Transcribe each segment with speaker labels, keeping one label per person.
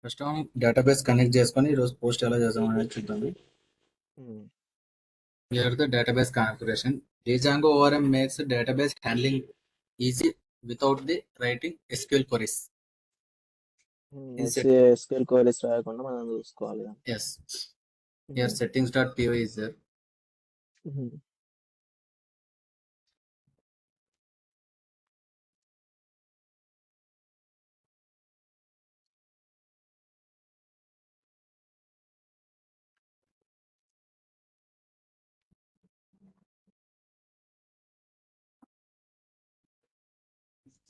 Speaker 1: First database connect చేసుకొని ఈరోజు post ఎలా చేద్దాం అనేది చూద్దాము. Here the database configuration. Django ORM makes database handling easy without the writing SQL queries.
Speaker 2: SQL queries రాయకుండా మనం చూసుకోవాలి.
Speaker 1: Yes. Here settings.py is there.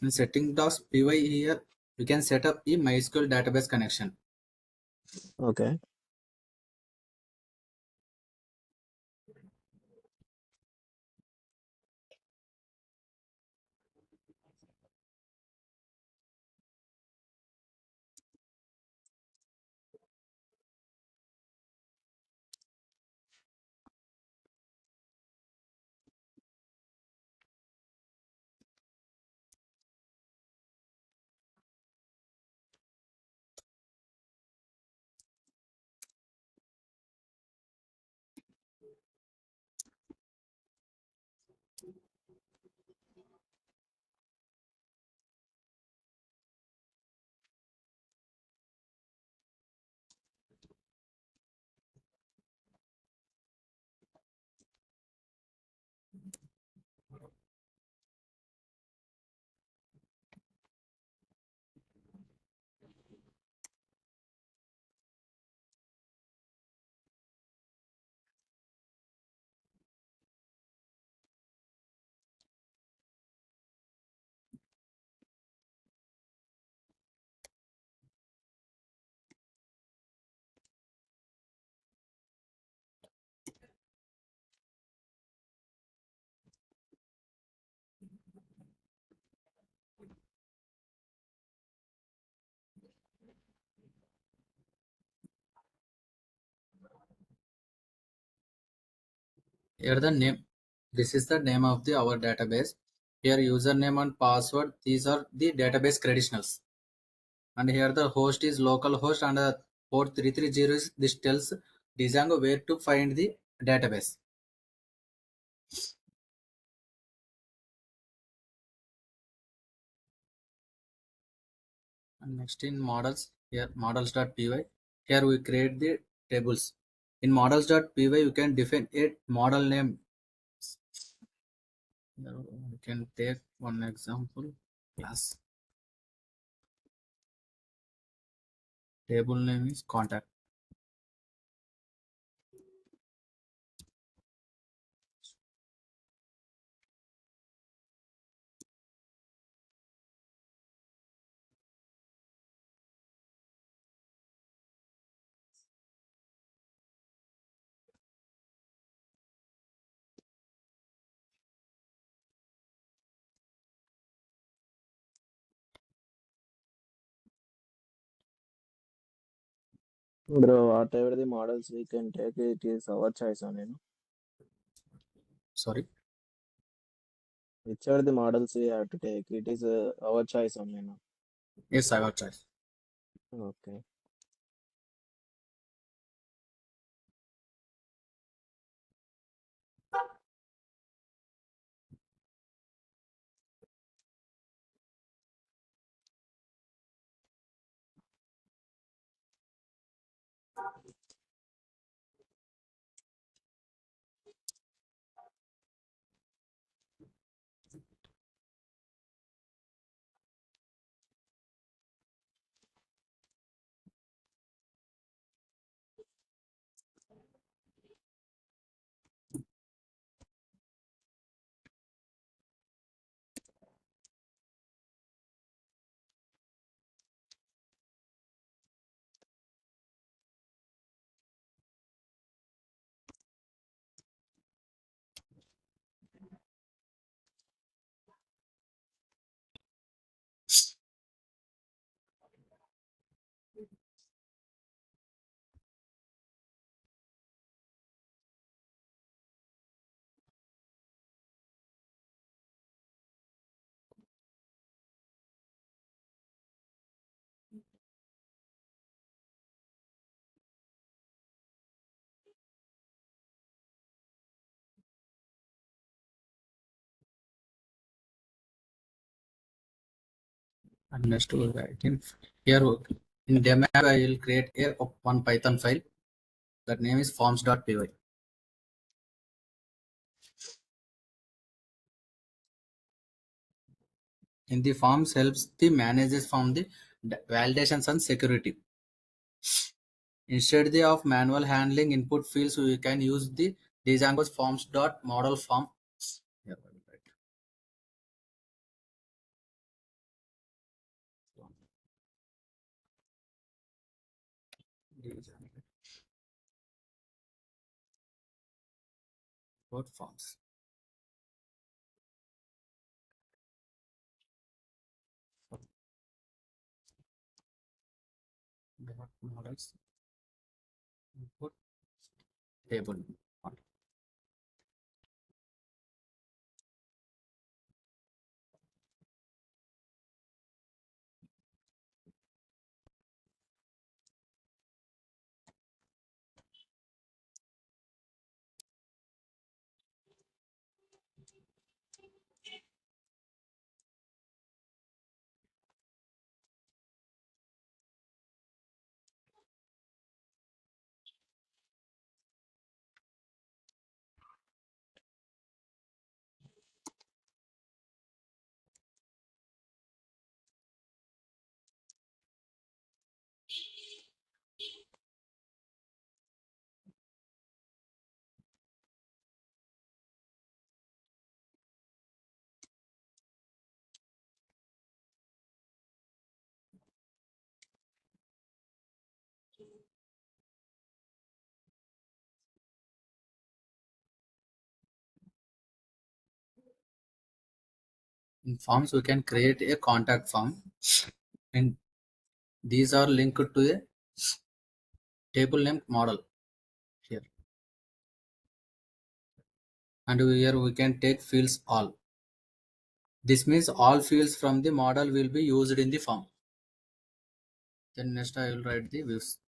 Speaker 1: In settings.py here you can set up a MySQL database connection.
Speaker 2: Okay.
Speaker 1: Here the name. This is the name of our database. Here username and password. These are the database credentials. And here the host is localhost and port 330 is this tells Django where to find the database. And next in models, here models.py, here we create the tables. In models.py you can define a model name. You can take one example class. Table name is contact.
Speaker 2: Bro, whatever the models we can take, it is our choice only. No?
Speaker 1: Sorry.
Speaker 2: Whichever the models we have to take, it is our choice only. No?
Speaker 1: Yes, I got choice.
Speaker 2: Okay.
Speaker 1: And next we write in here in demo I will create a one Python file. That name is forms.py. In the forms helps the managers from the validations and security. Instead of manual handling input fields, we can use the Django's forms.model form. Yeah, right. Django dot forms. Dot models input table. In forms, we can create a contact form, and these are linked to a table named model here. And here we can take fields all. This means all fields from the model will be used in the form. Then next I will write the views.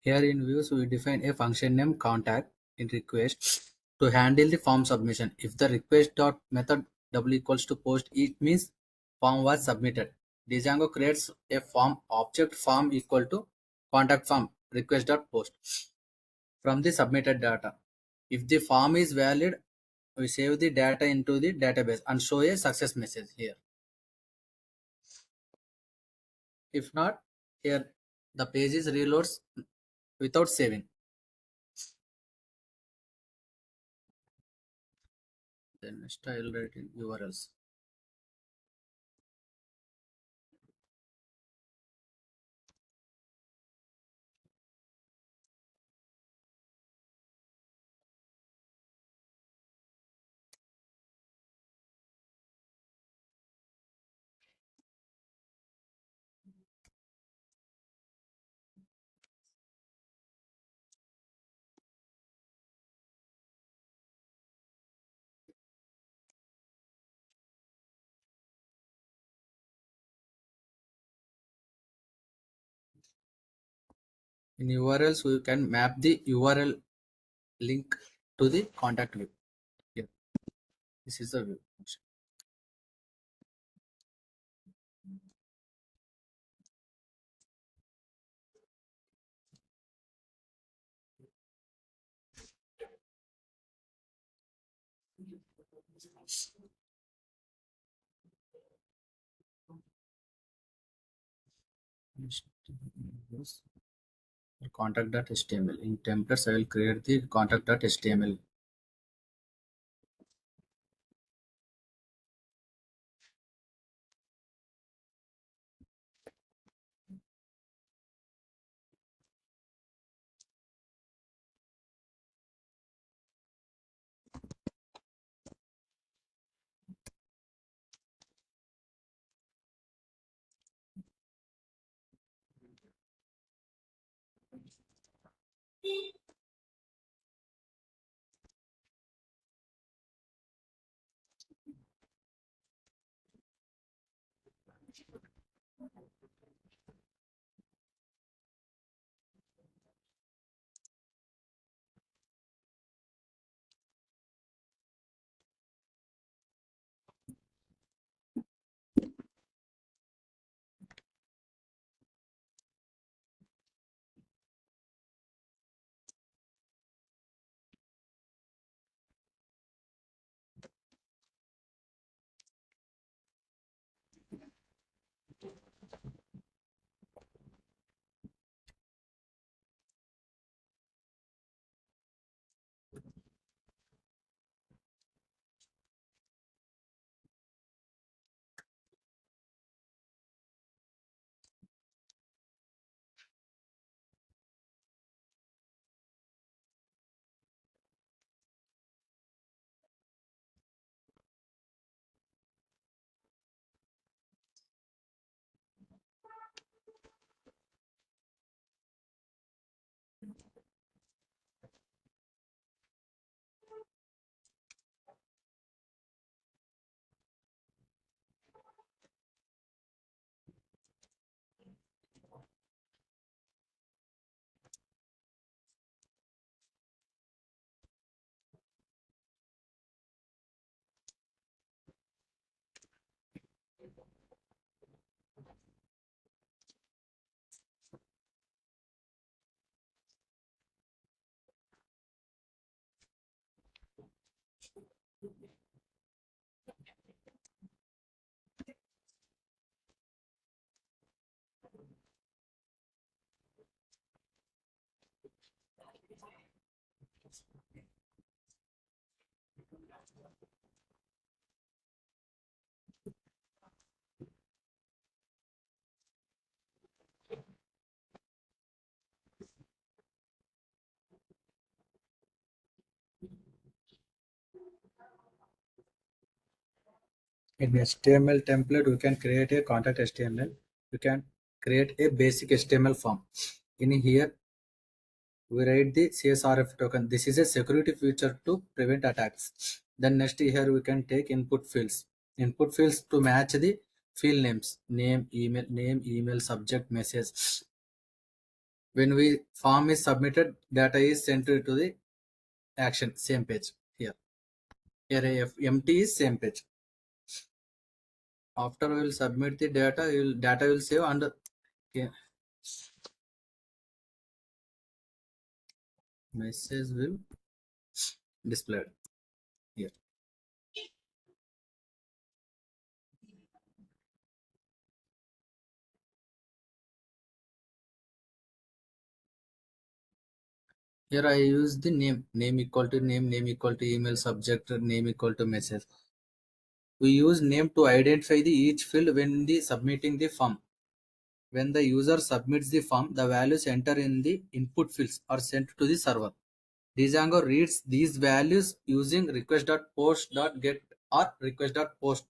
Speaker 1: Here in views, we define a function name contact in request to handle the form submission. If the request dot method w equals to post, it means form was submitted. Django creates a form object form equal to contact form request dot post from the submitted data. If the form is valid, we save the data into the database and show a success message here. If not, here the page is reloads without saving. Then style writing URLs. In URLs, we can map the URL link to the contact view. Here, this is the view function. Contact.html. In templates, I will create the contact.html. In HTML template, we can create a contact HTML. We can create a basic HTML form. In here, we write the CSRF token. This is a security feature to prevent attacks. Then next here we can take input fields. Input fields to match the field names: name, email, subject, message. When we form is submitted, data is sent to the action, same page here. Here if empty is same page. After we will submit the data, data will save and okay, message will displayed here. Here I use the name equal to name equal to email, subject name equal to message. We use name to identify the each field when the submitting the form. When the user submits the form, the values enter in the input fields are sent to the server. Django reads these values using request.post.get or request.post.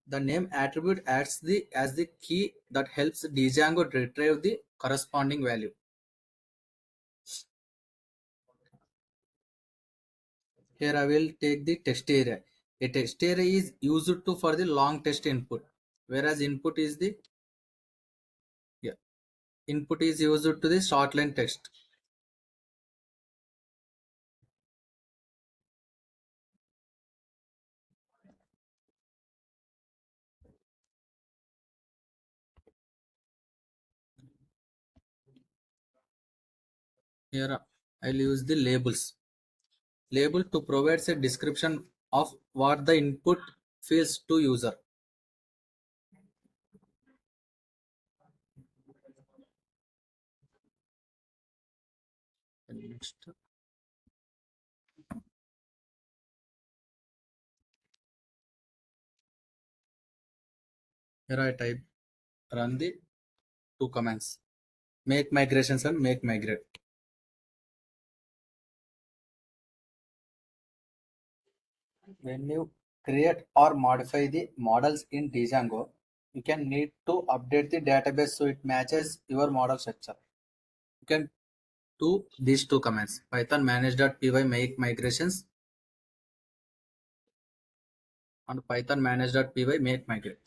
Speaker 1: The name attribute acts as the key that helps Django retrieve the corresponding value. Here I will take the text area. A text area is used for the long text input, whereas input is used to the short line text. Here I'll use the labels. Label to provide a description of what the input feels to user. Next, here I type run the two commands: make migrations and make migrate. When you create or modify the models in Django, you can need to update the database so it matches your model structure. You can do these two commands: python manage.py make migrations and python manage.py make migrate.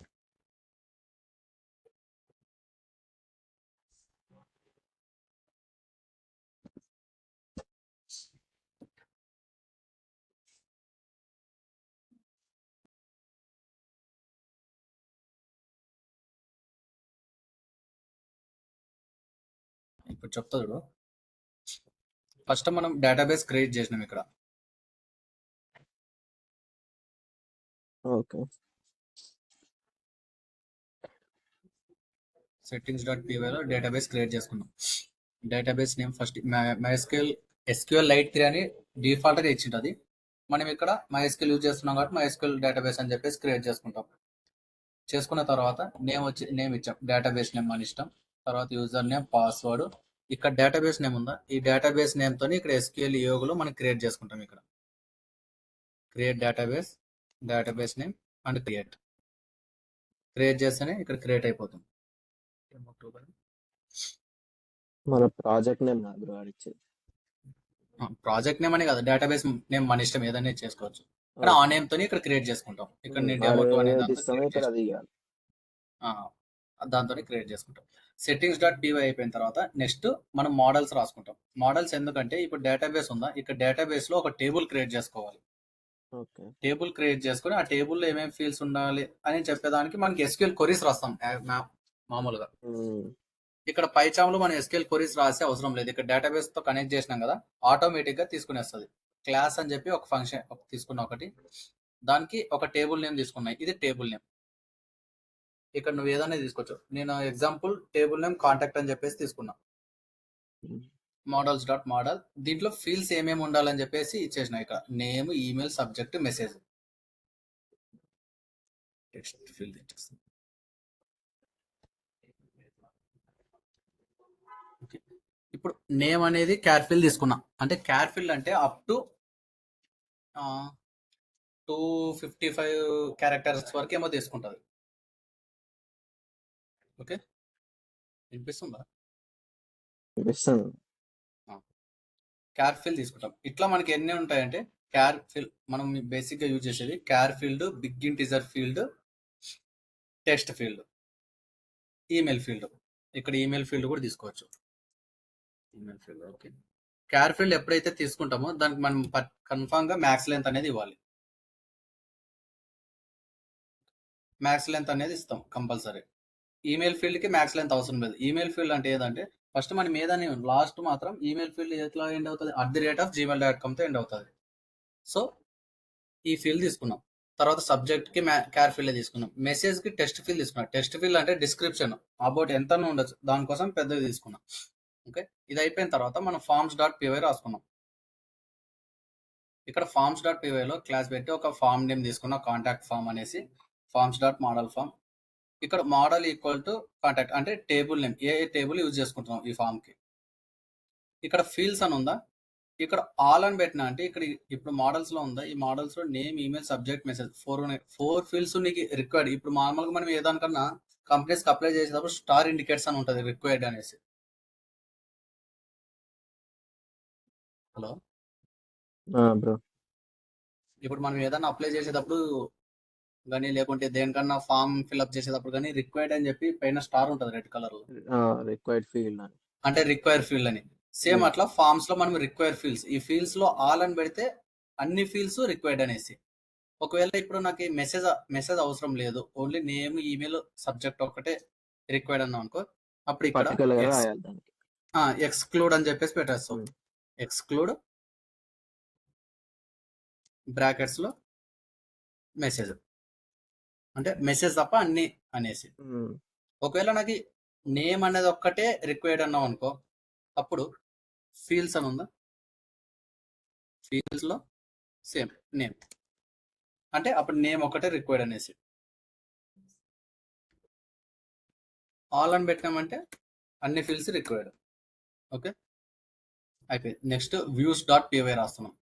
Speaker 1: ఇప్పుడు చెప్తా చూడు. First మనం database create చేసినాం ఇక్కడ.
Speaker 2: Okay.
Speaker 1: settings.py లో database create చేసుకున్నాం. Database name first MySQL light 3 అని default గా ఇచ్చింటది. మనం ఇక్కడ MySQL యూజ్ చేస్తున్నాం కాబట్టి MySQL డేటాబేస్ అని చెప్పేసి క్రియేట్ చేసుకుంటాం. చేసుకున్న తర్వాత నేమ్ ఇచ్చాం, డేటాబేస్ నేమ్ మన ఇష్టం. తర్వాత యూజర్ నేమ్, పాస్వర్డ్. ఇక్కడ డేటాబేస్ నేమ్ ఉందా, ఈ డేటాబేస్ నేమ్ తోని ఇక్కడ SQL యోగులో మనం క్రియేట్ చేసుకుంటాం. ఇక్కడ create database name and create చేస్తేనే ఇక్కడ క్రియేట్ అయిపోతుంది.
Speaker 2: మన ప్రాజెక్ట్ నేమ్ నా బ్రో అడిచేది.
Speaker 1: ప్రాజెక్ట్ నేమ్ అని కాదు, డేటాబేస్ నేమ్ మన ఇష్టం ఏదైనా చేసుకోవచ్చు. ఇక్కడ ఆ నేమ్ తోని ఇక్కడ క్రియేట్ చేసుకుంటాం. ఇక్కడ నేను డెమో 2 అనే దాంతో క్రియేట్ చేసుకుంటాం. settings.py అయిపోయిన తర్వాత నెక్స్ట్ మనం మోడల్స్ రాసుకుంటాం. మోడల్స్ ఎందుకంటే ఇప్పుడు డేటాబేస్ ఉందా, ఇక్కడ డేటాబేస్ లో ఒక టేబుల్ క్రియేట్ చేసుకోవాలి. టేబుల్ క్రియేట్ చేసుకుని ఆ టేబుల్లో ఏమేమి ఫీల్డ్స్ ఉండాలి అని చెప్పేదానికి మనకి SQL క్వరీస్ రాస్తాం మామూలుగా. ఇక్కడ పైచామ్లో మనం SQL క్వరీస్ రాసే అవసరం లేదు. ఇక్కడ డేటాబేస్ తో కనెక్ట్ చేసినాం కదా, ఆటోమేటిక్ గా తీసుకునేస్తుంది. క్లాస్ అని చెప్పి ఒక ఫంక్షన్ తీసుకున్న ఒకటి, దానికి ఒక టేబుల్ నేమ్ తీసుకున్నాయి. ఇది టేబుల్ నేమ్. ఇక్కడ నువ్వు ఏదైనా తీసుకోవచ్చు. నేను ఎగ్జాంపుల్ టేబుల్ నేమ్ కాంటాక్ట్ అని చెప్పేసి తీసుకున్నా. మోడల్ దీంట్లో ఫీల్డ్స్ ఏమేమి ఉండాలని చెప్పేసి ఇచ్చేసిన. ఇక్కడ name, email, subject, message. Text field ఇచ్చేస్తాను. ఇప్పుడు నేమ్ అనేది క్యార్ఫిల్ తీసుకున్నా. అంటే క్యార్ఫిల్ అంటే అప్ టు 255 క్యారెక్టర్స్ వరకు ఏమో తీసుకుంటుంది. ఓకే, వినిపిస్తుందా? క్యార్ఫిల్ తీసుకుంటాం. ఇట్లా మనకి ఎన్ని ఉంటాయంటే క్యార్ఫిల్ మనం బేసిక్గా యూజ్ చేసేది char field, big integer field, text field, email field. ఇక్కడ ఈమెయిల్ ఫీల్డ్ కూడా తీసుకోవచ్చు. Email field okay. Char field ఎప్పుడైతే తీసుకుంటామో దానికి మనం కన్ఫామ్ గా మ్యాక్స్ లెంత్ అనేది ఇవ్వాలి. మ్యాక్స్ లెంత్ అనేది ఇస్తాం కంపల్సరీ. ఈమెయిల్ ఫీల్డ్ కి మ్యాక్స్ లెంత్ అవసరం లేదు. ఈమెయిల్ ఫీల్డ్ అంటే ఏదంటే ఫస్ట్ మనం ఏదని లాస్ట్ మాత్రం ఈమెయిల్ ఫీల్డ్ ఎట్లా ఎండ్ అవుతుంది, @gmail.com తో ఎండ్ అవుతుంది. సో ఈ ఫీల్డ్ తీసుకున్నాం. తర్వాత సబ్జెక్ట్ కి క్యార్ ఫీల్డ్ తీసుకున్నాం. మెసేజ్ కి టెస్ట్ ఫీల్డ్ తీసుకున్నాం. టెస్ట్ ఫీల్డ్ అంటే డిస్క్రిప్షన్ అబౌట్ ఎంత ఉండొచ్చు దానికోసం పెద్దది తీసుకున్నాం. ఓకే, ఇది అయిపోయిన తర్వాత మనం forms.py రాసుకున్నాం. ఇక్కడ forms.py లో క్లాస్ పెట్టి ఒక ఫామ్ నేమ్ తీసుకున్నాం, కాంటాక్ట్ ఫామ్ అనేసి forms.model form. ఇక్కడ మోడల్ ఈక్వల్ టు కాంటాక్ట్ అంటే టేబుల్ నేమ్, ఏ టేబుల్ యూజ్ చేసుకుంటున్నాం ఈ ఫామ్ కి. ఇక్కడ ఫీల్డ్స్ అని ఉందా, ఇక్కడ ఆల్ అని పెట్టినా అంటే ఇక్కడ ఇప్పుడు మోడల్స్ లో ఉందా, ఈ మోడల్స్ లో name, email, subject, message 4 fields నీకు రిక్వైర్డ్. ఇప్పుడు మామూలుగా మనం ఏదానికన్నా కంపెనీస్ కి అప్లై చేసేటప్పుడు స్టార్ ఇండికేట్స్ అని ఉంటుంది రిక్వైర్డ్ అనేసి. Hello
Speaker 2: bro.
Speaker 1: ఇప్పుడు మనం ఏదైనా అప్లై చేసేటప్పుడు కానీ లేకుంటే దేనికన్నా ఫామ్ ఫిల్అప్ చేసేటప్పుడు కానీ రిక్వైర్డ్ అని చెప్పి పైన స్టార్ ఉంటుంది రెడ్ కలర్ లో,
Speaker 2: రిక్వైర్డ్ ఫీల్డ్ అని,
Speaker 1: అంటే రిక్వైర్ ఫీల్డ్ అని. సేమ్ అట్లా ఫార్మ్స్ లో మనం రిక్వైర్ ఫీల్డ్స్, ఈ ఫీల్డ్స్ లో ఆల్ అని పెడితే అన్ని ఫీల్డ్స్ రిక్వైర్డ్ అనేసి. ఒకవేళ ఇప్పుడు నాకు మెసేజ్ అవసరం లేదు, ఓన్లీ నేమ్, ఈమెయిల్, సబ్జెక్ట్ ఒక్కటే రిక్వైర్డ్ అన్నాం అనుకో, అప్పుడు ఇక్కడ
Speaker 2: పర్టికులర్ గా రాయాలి దానికి.
Speaker 1: ఎక్స్క్లూడ్ అని చెప్పేసి పెట్టేస్తాం. ఎక్స్క్లూడ్ బ్రాకెట్స్ లో మెసేజ్, అంటే మెసేజ్ తప్ప అన్ని అనేసి. ఒకవేళ నాకు నేమ్ అనేది ఒక్కటే రిక్వైర్డ్ అన్నాం అనుకో, అప్పుడు ఫీల్డ్స్ అని ఉందా, ఫీల్డ్స్ లో సేమ్ నేమ్, అంటే అప్పుడు నేమ్ ఒకటే రిక్వైర్డ్ అనేసి. ఆల్ అని పెట్టినామంటే అన్ని ఫీల్డ్స్ రిక్వైర్డ్. ఓకే, అయిపోయింది. నెక్స్ట్ views.py రాస్తున్నాం.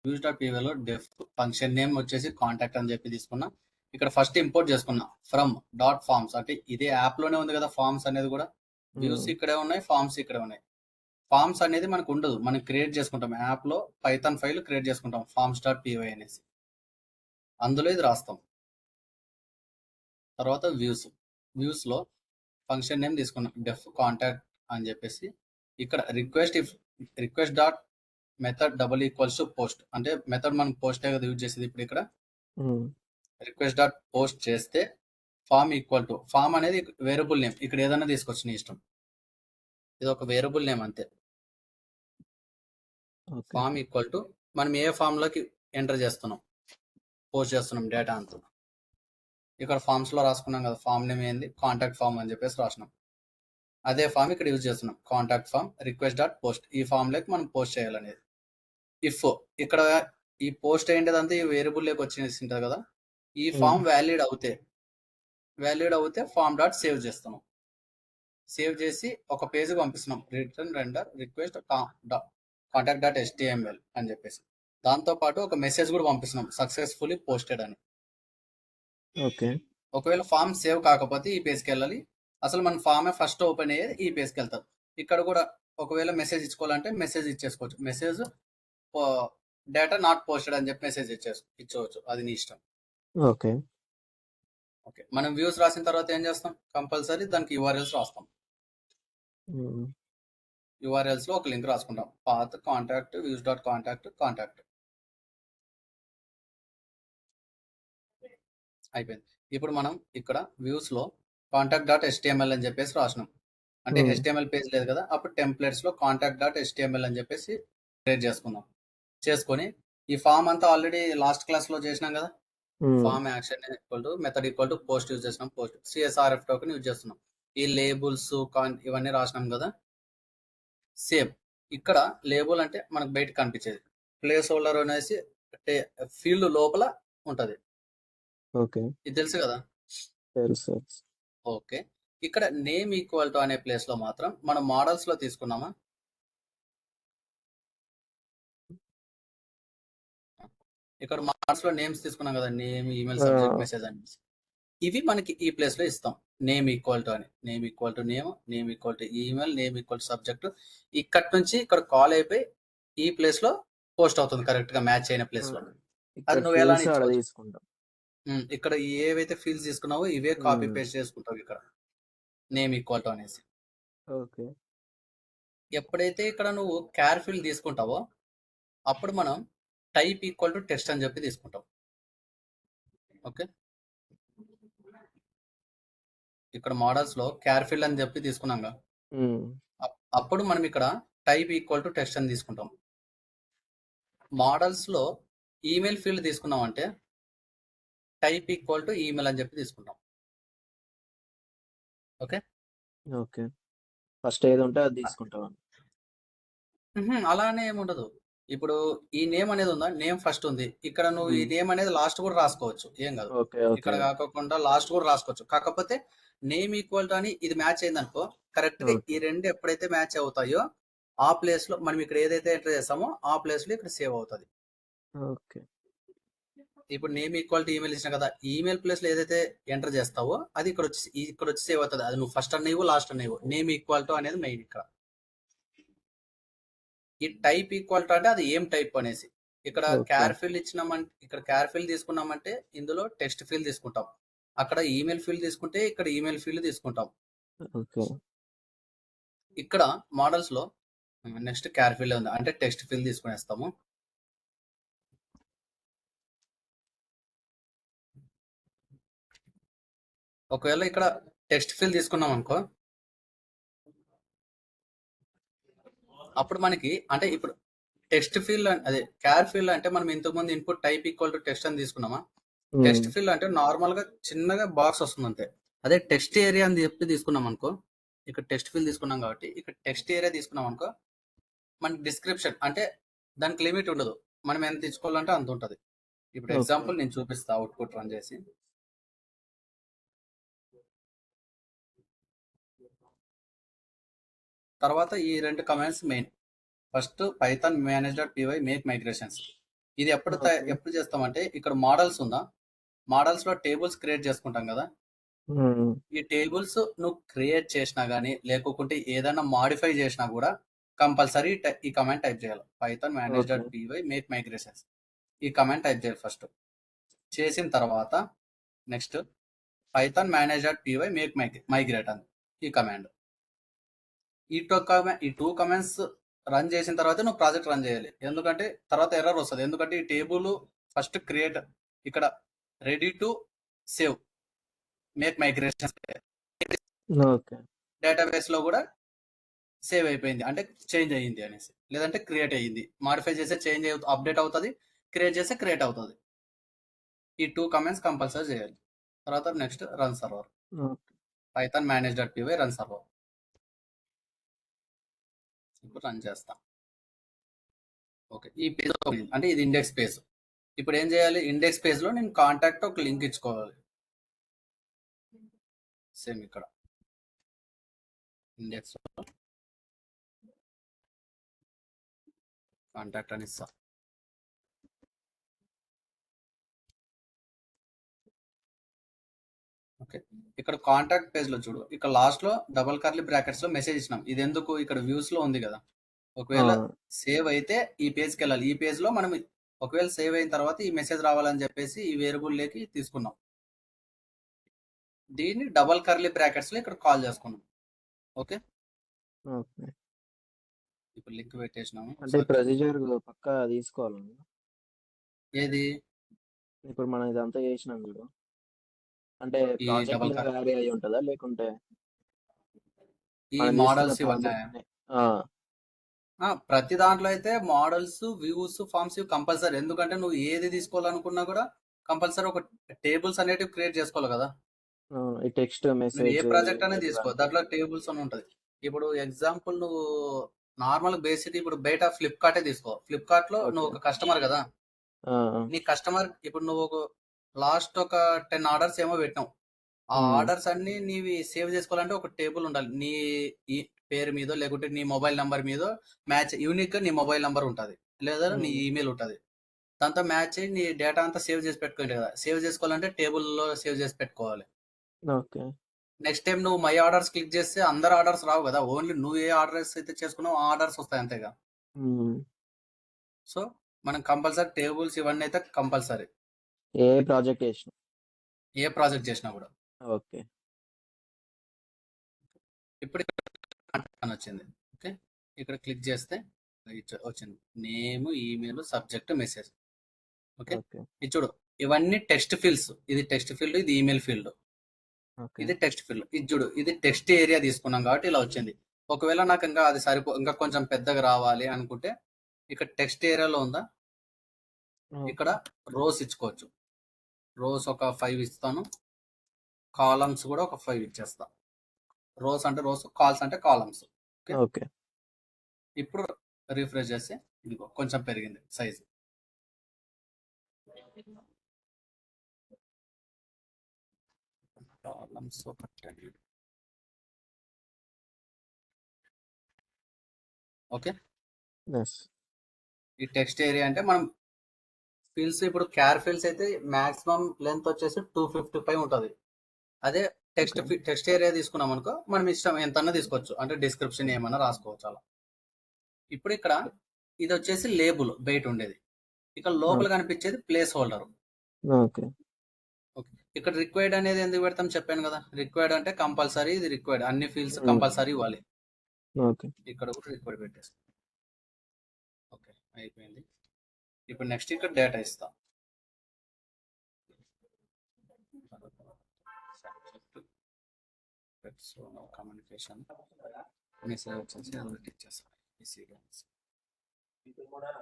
Speaker 1: views.pyలో డెఫ్ ఫంక్షన్ నేమ్ వచ్చేసి కాంటాక్ట్ అని చెప్పి తీసుకున్నా. ఇక్కడ ఫస్ట్ ఇంపోర్ట్ చేసుకున్నా ఫ్రమ్ డాట్ ఫార్మ్స్, అంటే ఇదే యాప్ లోనే ఉంది కదా ఫార్మ్స్ అనేది కూడా. వ్యూస్ ఇక్కడే ఉన్నాయి, ఫార్మ్స్ ఇక్కడే ఉన్నాయి. ఫార్మ్స్ అనేది మనకు ఉండదు, మనం క్రియేట్ చేసుకుంటాం యాప్ లో, పైథాన్ ఫైల్ క్రియేట్ చేసుకుంటాం forms.py అనేసి, అందులో ఇది రాస్తాం. తర్వాత వ్యూస్ లో ఫంక్షన్ నేమ్ తీసుకున్నాం డెఫ్ కాంటాక్ట్ అని చెప్పేసి. ఇక్కడ request dot method double equals to post, అంటే మెథడ్ మనం పోస్ట్ కదా యూజ్ చేసేది. ఇప్పుడు ఇక్కడ రిక్వెస్ట్ డాట్ పోస్ట్ చేస్తే ఫామ్ ఈక్వల్ టు, ఫామ్ అనేది వేరియబుల్ నేమ్, ఇక్కడ ఏదైనా తీసుకోవచ్చు నీ ఇష్టం, ఇది ఒక వేరియబుల్ నేమ్ అంతే. ఫామ్ ఈక్వల్ టు మనం ఏ ఫామ్ లోకి ఎంటర్ చేస్తున్నాం, పోస్ట్ చేస్తున్నాం డేటా అంతా. ఇక్కడ ఫామ్స్ లో రాసుకున్నాం కదా ఫామ్ నేమ్ ఏంది, కాంటాక్ట్ ఫామ్ అని చెప్పేసి రాసినాం. అదే ఫామ్ ఇక్కడ యూజ్ చేస్తున్నాం, contact form request dot post, ఈ ఫామ్ లోకి మనం పోస్ట్ చేయాలనేది. ఇఫ్ ఇక్కడ ఈ పోస్ట్ అయ్యేదంతా ఈ వేరియబుల్ లోకి వచ్చేసి ఉంటుంది కదా, ఈ ఫామ్ వ్యాలిడ్ అవుతే ఫామ్ డాట్ సేవ్ చేస్తున్నాం. సేవ్ చేసి ఒక పేజ్ పంపిస్తున్నాం, return render request contact dot HTML అని చెప్పేసి. దాంతో పాటు ఒక మెసేజ్ కూడా పంపిస్తున్నాం, సక్సెస్ఫుల్లీ పోస్టెడ్ అని.
Speaker 2: ఓకే,
Speaker 1: ఒకవేళ ఫామ్ సేవ్ కాకపోతే ఈ పేజ్కి వెళ్ళాలి, అసలు మన ఫామే ఫస్ట్ ఓపెన్ అయ్యేది ఈ పేజ్కి వెళ్తాం. ఇక్కడ కూడా ఒకవేళ మెసేజ్ ఇచ్చుకోవాలంటే మెసేజ్ ఇచ్చేసుకోవచ్చు, మెసేజ్ డేటా నాట్ పోస్టెడ్ అని చెప్పి మెసేజ్ ఇచ్చవచ్చు, అది నీ ఇష్టం.
Speaker 2: ఓకే,
Speaker 1: ఓకే, మనం వ్యూస్ రాసిన తర్వాత ఏం చేస్తాం, కంపల్సరీ దానికి URLs రాస్తాం. URLs లో ఒక లింక్ రాసుకుంటాం, పాత్ కాంటాక్ట్ views.contact అయిపోయింది. ఇప్పుడు మనం ఇక్కడ వ్యూస్ లో contact.html అని చెప్పేసి రాసినాం, అంటే HTML పేజ్ లేదు కదా, అప్పుడు టెంప్లెట్స్ లో contact.html అని చెప్పేసి క్రియేట్ చేసుకొని ఈ ఫామ్ అంతా ఆల్రెడీ లాస్ట్ క్లాస్ లో చేసినాం కదా, form action equal to method equal to post use చేసినాం, పోస్ట్ CSRF టోకెన్ యూజ్ చేస్తున్నాం, ఈ లేబుల్స్ ఇవన్నీ రాసినాం కదా. సేమ్ ఇక్కడ లేబుల్ అంటే మనకు బయట కనిపించేది, ప్లేస్ హోల్డర్ అనేసి ఫీల్డ్ లోపల ఉంటది.
Speaker 2: ఓకే,
Speaker 1: ఇది తెలుసు కదా.
Speaker 2: తెలుసు.
Speaker 1: ఓకే, ఇక్కడ నేమ్ ఈక్వల్ టు అనే ప్లేస్ లో మాత్రం మనం మోడల్స్ లో తీసుకున్నామా, ఇక్కడ మోడల్స్ లో నేమ్స్ తీసుకున్నాం కదా, నేమ్, ఈమెయిల్, సబ్జెక్ట్, మెసేజ్ అని. ఇవి మనకి ఈ ప్లేస్ లో ఇస్తాం, నేమ్ ఈక్వల్ టు అని, name equal to name equal to email, name equal to subject. ఇక్కడ నుంచి ఇక్కడ కాల్ అయిపోయి ఈ ప్లేస్ లో పోస్ట్ అవుతుంది, కరెక్ట్ గా మ్యాచ్ అయిన ప్లేస్ లో. అది నువ్వు ఎలా
Speaker 2: తీసుకుంటావు,
Speaker 1: ఇక్కడ ఏవైతే ఫీల్డ్స్ తీసుకున్నావో ఇవే కాపీ పేస్ట్ చేసుకుంటావు ఇక్కడ నేమ్ ఈక్వల్ టు అనేసి.
Speaker 2: ఓకే.
Speaker 1: ఎప్పుడైతే ఇక్కడ నువ్వు క్యార్ ఫీల్డ్ తీసుకుంటావో అప్పుడు మనం టైప్ ఈక్వల్ టు టెస్ట్ అని చెప్పి తీసుకుంటాం. ఓకే, ఇక్కడ మోడల్స్ లో క్యార్ ఫీల్డ్ అని చెప్పి తీసుకున్నాం కదా,
Speaker 2: హ్మ్.
Speaker 1: అప్పుడు మనం ఇక్కడ టైప్ ఈక్వల్ టు టెస్ట్ అని తీసుకుంటాం. మోడల్స్ లో ఈమెయిల్ ఫీల్డ్ తీసుకున్నాం అంటే టైప్ ఈక్వల్ టు ఈమెయిల్ అని చెప్పి తీసుకుంటాం. Okay,
Speaker 2: okay. ఫస్ట్ ఏది ఉంటే అది తీసుకుంటాం.
Speaker 1: అలానే ఏముండదు. ఇప్పుడు ఈ నేమ్ అనేది ఉందా, నేమ్ ఫస్ట్ ఉంది, ఇక్కడ నువ్వు ఈ
Speaker 2: హ్మ్.
Speaker 1: నేమ్ అనేది లాస్ట్ కూడా రాసుకోవచ్చు, ఏం కాదు.
Speaker 2: ఓకే.
Speaker 1: ఇక్కడ
Speaker 2: ఓకే.
Speaker 1: కాకుండా లాస్ట్ కూడా రాసుకోవచ్చు. కాకపోతే నేమ్ ఈక్వల్ టు అని ఇది మ్యాచ్ అయిందనుకో, కరెక్ట్ గా ఈ
Speaker 2: ఓకే.
Speaker 1: రెండు ఎప్పుడైతే మ్యాచ్ అవుతాయో ఆ ప్లేస్ లో మనం ఇక్కడ ఏదైతే ఎంటర్ చేస్తామో ఆ ప్లేస్ లో ఇక్కడ సేవ్ అవుతుంది.
Speaker 2: ఓకే.
Speaker 1: ఇప్పుడు నేమ్ ఈక్వల్ టు ఈమెయిల్ ఇచ్చిన కదా, ఈమెయిల్ ప్లేస్ లో ఏదైతే ఎంటర్ చేస్తావో అది ఇక్కడ వచ్చి సేవ్ అవుతుంది. అది నువ్వు ఫస్ట్ అన్నయ్యవు లాస్ట్ అన్నయ్యవు. నేమ్ ఈక్వల్ టు అనేది మెయిన్. ఇక్కడ ఈ టైప్ ఈక్వల్ టు అంటే అది ఏం టైప్ అనేసి. ఇక్కడ
Speaker 2: ఓకే.
Speaker 1: క్యార్ ఫీల్డ్ ఇచ్చినామంటే, ఇక్కడ క్యార్ ఫీల్డ్ తీసుకున్నామంటే ఇందులో టెక్స్ట్ ఫీల్డ్ తీసుకుంటాం. అక్కడ ఈమెయిల్ ఫీల్డ్ తీసుకుంటే ఇక్కడ ఈమెయిల్ ఫీల్డ్ తీసుకుంటాం.
Speaker 2: ఓకే.
Speaker 1: ఇక్కడ మోడల్స్ లో నెక్స్ట్ క్యార్ ఫీల్డ్ ఉంది అంటే టెక్స్ట్ ఫీల్డ్ తీసుకునేస్తాము. ఒకవేళ ఇక్కడ టెక్స్ట్ ఫీల్డ్ తీసుకున్నాం అనుకో, అప్పుడు మనకి అంటే ఇప్పుడు టెక్స్ట్ ఫీల్డ్ అదే క్యార్ ఫీల్డ్ అంటే మనం ఇంతకుముందు input type equal to text అని తీసుకున్నామా.
Speaker 2: హ్మ్.
Speaker 1: టెక్స్ట్ ఫీల్డ్ అంటే నార్మల్ గా చిన్నగా బాక్స్ వస్తుంది అంతే. అదే టెక్స్ట్ ఏరియా అని చెప్పి తీసుకున్నాం అనుకో, ఇక్కడ టెక్స్ట్ ఫీల్డ్ తీసుకున్నాం కాబట్టి ఇక్కడ టెక్స్ట్ ఏరియా తీసుకున్నాం అనుకో, మనకి డిస్క్రిప్షన్ అంటే దానికి లిమిట్ ఉండదు, మనం ఎంత తీసుకోవాలంటే అంత ఉంటుంది. ఇప్పుడు
Speaker 2: ఓకే.
Speaker 1: ఎగ్జాంపుల్ నేను చూపిస్తా అవుట్పుట్ రన్ చేసి. తర్వాత ఈ రెండు commands main. First Python manage dot py make migrations. ఇది
Speaker 2: ఓకే.
Speaker 1: ఎప్పుడు చేస్తామంటే ఇక్కడ మోడల్స్ ఉందా, మోడల్స్ లో టేబుల్స్ క్రియేట్ చేసుకుంటాం కదా.
Speaker 2: హ్మ్.
Speaker 1: ఈ టేబుల్స్ నువ్వు క్రియేట్ చేసినా కానీ లేకుంటే ఏదైనా మాడిఫై చేసినా కూడా కంపల్సరీ ఈ కమాండ్ టైప్ చేయాలి. Python manage
Speaker 2: okay.
Speaker 1: Dot py make migrations ఈ కమాండ్ టైప్ చేయాలి ఫస్ట్. చేసిన తర్వాత next Python manage dot py make migrate అని ఈ కమాండ్. ఈ టూ కమాండ్స్ రన్ చేసిన తర్వాత నువ్వు ప్రాజెక్ట్ రన్ చేయాలి. ఎందుకంటే తర్వాత ఎర్రర్ వస్తుంది. ఎందుకంటే ఈ టేబుల్ ఫస్ట్ క్రియేట్ ఇక్కడ ready to save make migration
Speaker 2: okay.
Speaker 1: Database లో కూడా సేవ్ అయిపోయింది అంటే చేంజ్ అయ్యింది అనేసి, లేదంటే క్రియేట్ అయ్యింది. మాడిఫై చేస్తే చేంజ్ అప్డేట్ అవుతుంది, క్రియేట్ చేస్తే క్రియేట్ అవుతుంది. ఈ టూ కమాండ్స్ కంపల్సరీ చేయాలి. తర్వాత next run server,
Speaker 2: okay.
Speaker 1: Python manage dot py run server. ఇప్పుడు రన్ చేస్తాం. ఓకే, ఈ పేజ్ అంటే ఇది ఇండెక్స్ పేజ్. ఇప్పుడు ఏం చేయాలి, ఇండెక్స్ పేజ్ లో నేను కాంటాక్ట్ ఒక లింక్ ఇచ్చుకోవాలి. సేమ్ ఇక్కడ ఇండెక్స్ లో కాంటాక్ట్ అని ఇస్తా. ఓకే, ఇక్కడ కాంటాక్ట్ పేజ్ లో చూడు, ఇక్కడ లాస్ట్ లో డబల్ కర్లీ బ్రాకెట్స్ లో మెసేజ్ ఇచ్చినాం. ఇది ఎందుకు, ఇక్కడ వ్యూస్ లో ఉంది కదా. ఒకవేళ
Speaker 2: అవును.
Speaker 1: సేవ్ అయితే ఈ పేజ్కి వెళ్ళాలి. ఈ పేజ్ లో మనం ఒకవేళ సేవ్ అయిన తర్వాత ఈ మెసేజ్ రావాలని చెప్పేసి ఈ వేరియబుల్ లేకి తీసుకున్నాం. దీన్ని డబల్ కర్లీ బ్రాకెట్స్ లో ఇక్కడ కాల్ చేసుకున్నాం. Okay,
Speaker 2: okay.
Speaker 1: ఇప్పుడు లింక్ పెట్టేసినాము.
Speaker 2: అంటే ఈ ప్రొసీజర్ పక్కా తీసుకోవాలి.
Speaker 1: ఏది,
Speaker 2: ఇప్పుడు మనం ఇదంతా చేసినాం చూడు, అంటే
Speaker 1: ఈ
Speaker 2: ప్రాజెక్ట్
Speaker 1: డబల్
Speaker 2: మీద
Speaker 1: కర్
Speaker 2: వ్యారీ అయి ఉంటుందా, లేకుంటే
Speaker 1: ఈ
Speaker 2: మనం తీసుకున్న
Speaker 1: మోడల్స్ ఇవన్నీ
Speaker 2: ప్రాజెక్ట్
Speaker 1: ప్రతి దాంట్లో అయితే మోడల్స్ వ్యూస్ ఫార్మ్స్ ఇవి కంపల్సరీ. ఎందుకంటే నువ్వు ఏది తీసుకోవాలనుకున్నా కూడా కంపల్సరీ ఒక టేబుల్స్ అనేటివి క్రియేట్ చేసుకోవాలి కదా.
Speaker 2: ఈ టెక్స్ట్
Speaker 1: నువ్వు ఏ
Speaker 2: మెసేజ్
Speaker 1: ప్రాజెక్ట్ అనేది
Speaker 2: ఇమేజ్
Speaker 1: తీసుకో,
Speaker 2: ఇవన్నీ.
Speaker 1: దాంట్లో టేబుల్స్ అని ఉంటుంది. ఇప్పుడు ఎగ్జాంపుల్ నువ్వు నార్మల్ బేసిక్ ఇప్పుడు బయట ఫ్లిప్కార్టే తీసుకో. ఫ్లిప్కార్ట్ లో నువ్వు
Speaker 2: ఓకే.
Speaker 1: ఒక కస్టమర్ కదా.
Speaker 2: ఆ,
Speaker 1: నీ కస్టమర్ ఇప్పుడు నువ్వు ఒక లాస్ట్ ఒక 10 ఆర్డర్స్ ఏమో పెట్టినావు. ఆ
Speaker 2: ఉమ్,
Speaker 1: ఆర్డర్స్ అన్ని నీవి సేవ్ చేసుకోవాలంటే ఒక టేబుల్ ఉండాలి. నీ ఈ పేరు మీదో లేకుంటే నీ మొబైల్ నంబర్ మీదో మ్యాచ్ యూనిక్ గా నీ మొబైల్ నంబర్ ఉంటుంది, లేదా నీ
Speaker 2: ఉమ్,
Speaker 1: ఈమెయిల్ ఉంటుంది. దాంతో మ్యాచ్ అయ్యి నీ డేటా అంతా సేవ్ చేసి పెట్టుకోండి కదా. సేవ్ చేసుకోవాలంటే టేబుల్లో సేవ్ చేసి పెట్టుకోవాలి.
Speaker 2: ఓకే.
Speaker 1: నెక్స్ట్ టైం నువ్వు మై ఆర్డర్స్ క్లిక్ చేస్తే అందరు ఆర్డర్స్ రావు కదా, ఓన్లీ నువ్వు ఏ ఆర్డర్స్ అయితే చేసుకున్నావు ఆ ఆర్డర్స్ వస్తాయి అంతేగా.
Speaker 2: ఉమ్,
Speaker 1: సో మనం కంపల్సరీ టేబుల్స్ ఇవన్నీ అయితే కంపల్సరీ
Speaker 2: ఏ ప్రాజెక్ట్ చేసిన.
Speaker 1: ఏ ప్రాజెక్ట్ చేసినా కూడా.
Speaker 2: ఓకే.
Speaker 1: ఇప్పుడు అని వచ్చింది. ఓకే, ఇక్కడ క్లిక్ చేస్తే వచ్చింది name, email, subject, message. Okay,
Speaker 2: okay
Speaker 1: ఇది చూడు, ఇవన్నీ టెక్స్ట్ ఫీల్డ్స్. ఇది టెక్స్ట్ ఫీల్డ్, ఇది ఈమెయిల్ ఫీల్డ్,
Speaker 2: ఓకే
Speaker 1: ఇది టెక్స్ట్ ఫీల్డ్. ఇది చూడు, ఇది టెక్స్ట్ ఏరియా తీసుకున్నాం కాబట్టి ఇలా వచ్చింది. ఒకవేళ నాకు ఇంకా అది ఇంకా కొంచెం పెద్దగా రావాలి అనుకుంటే ఇక్కడ టెక్స్ట్ ఏరియాలో ఉందా, ఇక్కడ రోస్ ఇచ్చుకోవచ్చు. రోస్ ఒక 5 ఇస్తాను, కాలమ్స్ కూడా ఒక 5 ఇచ్చేస్తా. రోస్ అంటే రోస్, కాల్స్ అంటే కాలమ్స్.
Speaker 2: ఓకే
Speaker 1: ఇప్పుడు రిఫ్రెష్ చేస్తే ఇదిగో కొంచెం పెరిగింది సైజ్. కాలమ్స్ ఒకటి. ఓకే,
Speaker 2: ఎస్
Speaker 1: ఈ టెక్స్ట్ ఏరియా అంటే మనం ఫీల్డ్స్, ఇప్పుడు క్యార్ ఫీల్డ్స్ అయితే మాక్సిమం లెంత్ వచ్చేసి 255 ఉంటుంది. అదే టెక్స్ట్ ఏరియా తీసుకున్నాం అనుకో, మనం ఇష్టం ఎంతన్నా తీసుకోవచ్చు, అంటే డిస్క్రిప్షన్ ఏమన్నా రాసుకోవచ్చు అలా. ఇప్పుడు ఇక్కడ ఇది వచ్చేసి లేబుల్ బయట ఉండేది, ఇక్కడ లోపల కనిపించేది ప్లేస్ హోల్డర్.
Speaker 2: ఓకే
Speaker 1: ఓకే, ఇక్కడ రిక్వైర్డ్ అనేది ఎందుకు పెడతాం చెప్పాను కదా. రిక్వైర్డ్ అంటే కంపల్సరీ, ఇది రిక్వైర్డ్, అన్ని ఫీల్డ్స్ కంపల్సరీ ఇవ్వాలి.
Speaker 2: ఓకే
Speaker 1: ఇక్కడ కూడా రిక్వైర్డ్ పెట్టేస్తాం. ఓకే, అయిపోయింది. ఇప్పుడు నెక్స్ట్ ఇక్కడ డేటా ఇస్తా. కమ్యూనికేషన్ మెసేజ్ వచ్చేసి ఇచ్చేస్తాను.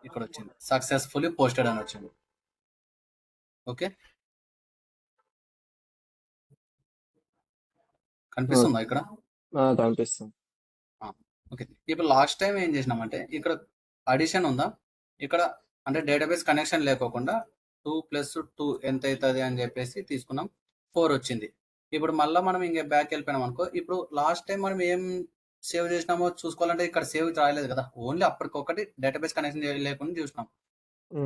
Speaker 1: ఇక్కడ వచ్చింది సక్సెస్ఫుల్లీ పోస్టెడ్ అని వచ్చింది. ఓకే, కనిపిస్తుందా ఇక్కడ?
Speaker 2: కనిపిస్తుంది.
Speaker 1: ఓకే, ఇప్పుడు లాస్ట్ టైం ఏం చేసినామంటే ఇక్కడ అడిషన్ ఉందా, ఇక్కడ అంటే డేటాబేస్ కనెక్షన్ లేకోకుండా 2+2 ఎంత అవుతుంది అని చెప్పేసి తీసుకున్నాం, 4 వచ్చింది. ఇప్పుడు మళ్ళీ మనం ఇంకే బ్యాక్ వెళ్ళిపోయినాం అనుకో, ఇప్పుడు లాస్ట్ టైం మనం ఏం సేవ్ చేసినామో చూసుకోవాలంటే ఇక్కడ సేవ్ రాయలేదు కదా, ఓన్లీ అప్పటికొకటి డేటాబేస్ కనెక్షన్ లేకుండా చూసినాం.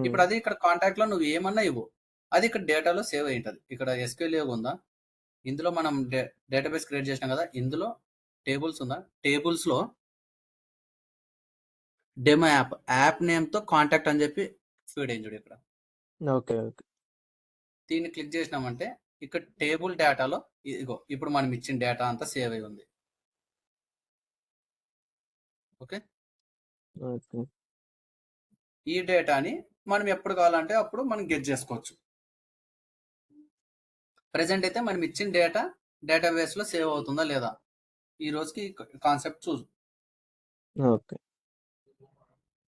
Speaker 1: ఇప్పుడు అది ఇక్కడ కాంటాక్ట్ లో నువ్వు ఏమన్నా ఇవ్వు, అది ఇక్కడ డేటాలో సేవ్ అయి ఉంటుంది. ఇక్కడ SQL ఉందా, ఇందులో మనం డేటాబేస్ క్రియేట్ చేసినాం కదా, ఇందులో టేబుల్స్ ఉందా, టేబుల్స్ లో డెమో యాప్ నేమ్ తో కాంటాక్ట్ అని చెప్పి ఫీడ్ అయింది చూడు ఇక్కడ.
Speaker 2: ఓకే ఓకే
Speaker 1: దీన్ని క్లిక్ చేసినామంటే ఇక్కడ టేబుల్ డేటాలో ఇదిగో ఇప్పుడు మనం ఇచ్చిన డేటా అంతా సేవ్ అయి ఉంది. ఓకే,
Speaker 2: ఓకే
Speaker 1: ఈ డేటాని మనం ఎప్పుడు కావాలంటే అప్పుడు మనం గెట్ చేసుకోవచ్చు. ప్రెసెంట్ అయితే మనం ఇచ్చిన డేటా డేటాబేస్ లో సేవ్ అవుతుందా లేదా, ఈ రోజుకి కాన్సెప్ట్ చూసు.
Speaker 2: ఓకే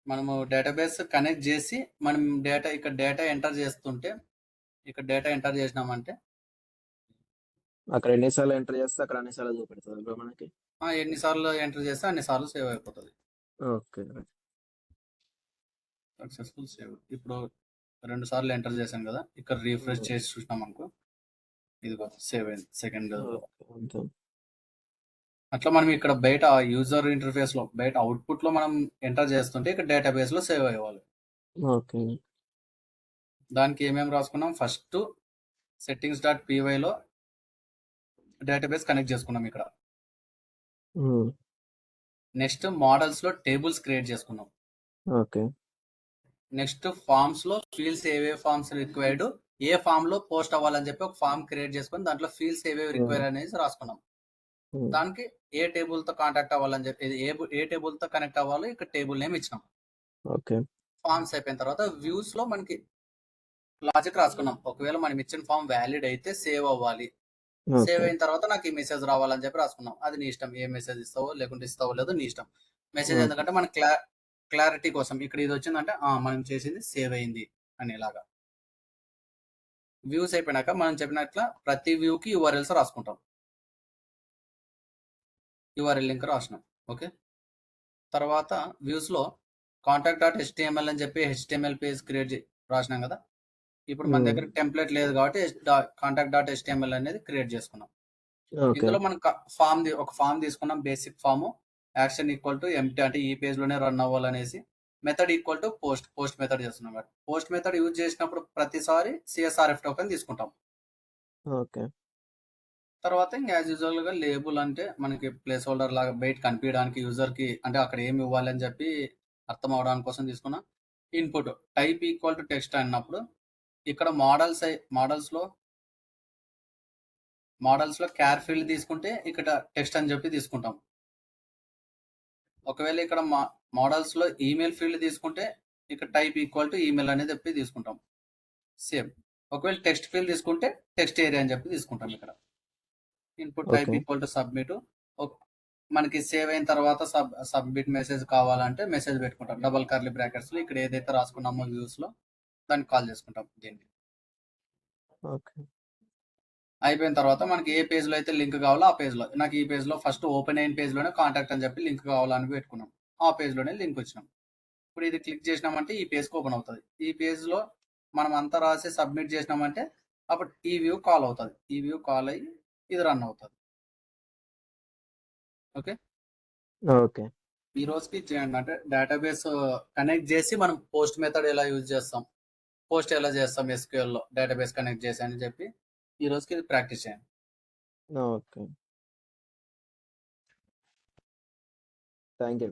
Speaker 1: మనము డేటాబేస్ కనెక్ట్ చేసి మనం ఇక్కడ డేటా ఎంటర్ చేస్తుంటే, ఇక్కడ డేటా ఎంటర్ చేసినామంటే
Speaker 2: అక్కడ ఎన్నిసార్లు ఎంటర్ చేస్తే అక్కడ అన్నిసార్లు చూపెడుతుంది బ్రో మనకి.
Speaker 1: ఎన్నిసార్లు ఎంటర్ చేస్తే అన్నిసార్లు సేవ్ అయిపోతుంది.
Speaker 2: Okay
Speaker 1: successful save. ఇప్పుడు 2 సార్లు ఎంటర్ చేశాను కదా, ఇక్కడ రీఫ్రెష్ చేసి చూసినాం అనుకో, ఇదిగో సేవ్ అయింది సెకండ్. అట్లా మనం ఇక్కడ బయట యూజర్ ఇంటర్ఫేస్ లో బయట అవుట్పుట్ లో మనం ఎంటర్ చేస్తుంటే ఇక్కడ డేటాబేస్ లో సేవ్ అయ్యేవాళ్ళు.
Speaker 2: ఓకే
Speaker 1: దానికి ఏమేమి రాసుకున్నాం, ఫస్ట్ settings.py లో డేటాబేస్ కనెక్ట్ చేసుకున్నాం ఇక్కడ. నెక్స్ట్ మోడల్స్ లో టేబుల్స్ క్రియేట్ చేసుకున్నాం.
Speaker 2: ఓకే
Speaker 1: నెక్స్ట్ ఫార్మ్స్ లో ఫీల్డ్స్ ఏవే ఫార్మ్స్ రిక్వైర్డ్, ఏ ఫామ్ లో పోస్ట్ అవ్వాలని చెప్పి ఒక ఫామ్ క్రియేట్ చేసుకుని దాంట్లో ఫీల్డ్స్ ఏవేవి రిక్వైర్ అనేది రాసుకున్నాం. దానికి ఏ టేబుల్ తో కాంటాక్ట్ అవ్వాలని చెప్పి, ఏ టేబుల్ తో కనెక్ట్ అవ్వాలో ఇక్కడ టేబుల్ నేమ్ ఇచ్చినాం.
Speaker 2: ఓకే
Speaker 1: ఫార్మ్స్ అయిపోయిన తర్వాత వ్యూస్ లో మనకి లాజిక్ రాసుకున్నాం, ఒకవేళ మనం ఇచ్చిన ఫామ్ వ్యాలిడ్ అయితే సేవ్ అవ్వాలి, సేవ్ అయిన తర్వాత నాకు ఈ మెసేజ్ రావాలని చెప్పి రాసుకున్నాం. అది నీ ఇష్టం, ఏ మెసేజ్ ఇస్తావో లేకుంటే ఇస్తావో లేదో నీ ఇష్టం. మెసేజ్ ఎందుకంటే మన క్లారిటీ కోసం, ఇక్కడ ఇది వచ్చిందంటే మనం చేసింది సేవ్ అయింది అనేలాగా. వ్యూస్ అయిపోయినాక మనం చెప్పినట్ల ప్రతి వ్యూకి URLs రాసుకుంటాం. URL లింక్ రాసినాం. ఓకే, తర్వాత వ్యూస్ లో contact.html అని చెప్పి HTML పేజ్ క్రియేట్ రాసినాం కదా. ఇప్పుడు మన దగ్గర టెంప్లెట్ లేదు కాబట్టి contact.html అనేది క్రియేట్ చేసుకున్నాం. ఇందులో మనం ఒక ఫామ్ తీసుకున్నాం, basic form, action equal to empty, అంటే ఈ పేజ్ లోనే రన్ అవ్వాలనేసి. Method equal to post method చేస్తున్నాం కాబట్టి పోస్ట్ మెథడ్ యూజ్ చేసినప్పుడు ప్రతిసారి CSRF టోకెన్ తీసుకుంటాం.
Speaker 2: ఓకే
Speaker 1: తర్వాత ఇంకా యాజ్ యూజువల్ గా లేబుల్ అంటే మనకి ప్లేస్ హోల్డర్ లాగా బయట కనిపించడానికి యూజర్ కి, అంటే అక్కడ ఏమి ఇవ్వాలి అని చెప్పి అర్థం అవడానికి కోసం తీసుకున్నా. Input type equal to text అన్నప్పుడు ఇక్కడ మోడల్స్ లో క్యార్ ఫీల్డ్ తీసుకుంటే ఇక్కడ టెక్స్ట్ అని చెప్పి తీసుకుంటాం. ఒకవేళ ఇక్కడ మోడల్స్లో ఈమెయిల్ ఫీల్డ్ తీసుకుంటే ఇక్కడ టైప్ ఈక్వల్ టు ఈమెయిల్ అనేది చెప్పి తీసుకుంటాం సేమ్. ఒకవేళ టెక్స్ట్ ఫీల్డ్ తీసుకుంటే టెక్స్ట్ ఏరియా అని చెప్పి తీసుకుంటాం. ఇక్కడ input type
Speaker 2: okay
Speaker 1: equal to submit. మనకి సేవ్ అయిన తర్వాత సబ్మిట్ మెసేజ్ కావాలంటే మెసేజ్ పెట్టుకుంటాం డబల్ కర్లీ బ్రాకెట్స్లో. ఇక్కడ ఏదైతే రాసుకున్నామో వ్యూస్లో దాన్ని కాల్ చేసుకుంటాం దీన్ని.
Speaker 2: ఓకే
Speaker 1: అయిపోయిన తర్వాత మనకి ఏ పేజ్లో అయితే లింక్ కావాలో ఆ పేజ్లో, నాకు ఈ పేజ్లో ఫస్ట్ ఓపెన్ అయిన పేజ్లోనే కాంటాక్ట్ అని చెప్పి లింక్ కావాలని పెట్టుకున్నాం. ఆ పేజ్లోనే లింక్ వచ్చినాం. ఇప్పుడు ఇది క్లిక్ చేసినామంటే ఈ పేజ్కి ఓపెన్ అవుతుంది. ఈ పేజ్లో మనం అంతా రాసి సబ్మిట్ చేసినామంటే అప్పుడు ఈ వ్యూ కాల్ అవుతుంది. ఈ వ్యూ కాల్ అయ్యి ఇది రన్ అవుతుంది. ఓకే,
Speaker 2: ఓకే
Speaker 1: ఈ రోజుకి చేయండి అంటే డేటాబేస్ కనెక్ట్ చేసి మనం పోస్ట్ మెథడ్ ఎలా యూజ్ చేస్తాం, పోస్ట్ ఎలా చేస్తాం ఎస్క్యూఎల్లో డేటాబేస్ కనెక్ట్ చేసి అని చెప్పి ఈ రోజుకి ప్రాక్టీస్ చేయండి.
Speaker 2: Okay thank you.